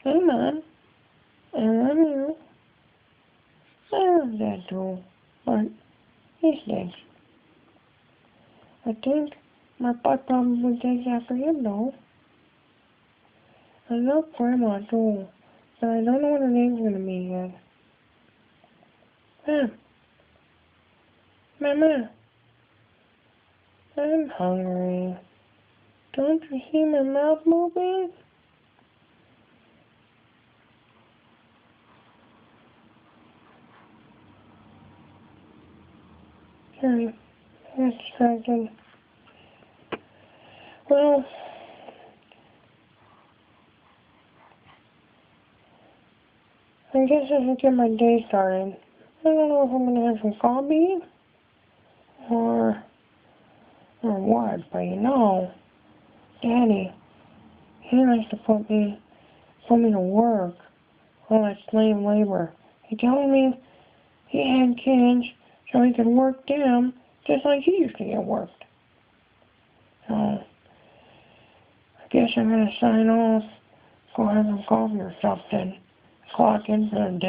Hey, Mom. I love you. I love Dad too. But he stinks. I think my butt probably takes after him though. I love Grandma too. But I don't know what her name's gonna be yet. Mama, I'm hungry. Don't you see my mouth moving? Sorry, I got distracted. Well, I guess I should get my day started. I don't know if I'm gonna have some coffee or what, but Daddy, he likes to put me to work, all that slave labor. He told me he had kids so he could work them just like he used to get worked. So, I guess I'm gonna sign off, go have some coffee or something, clock in for the day.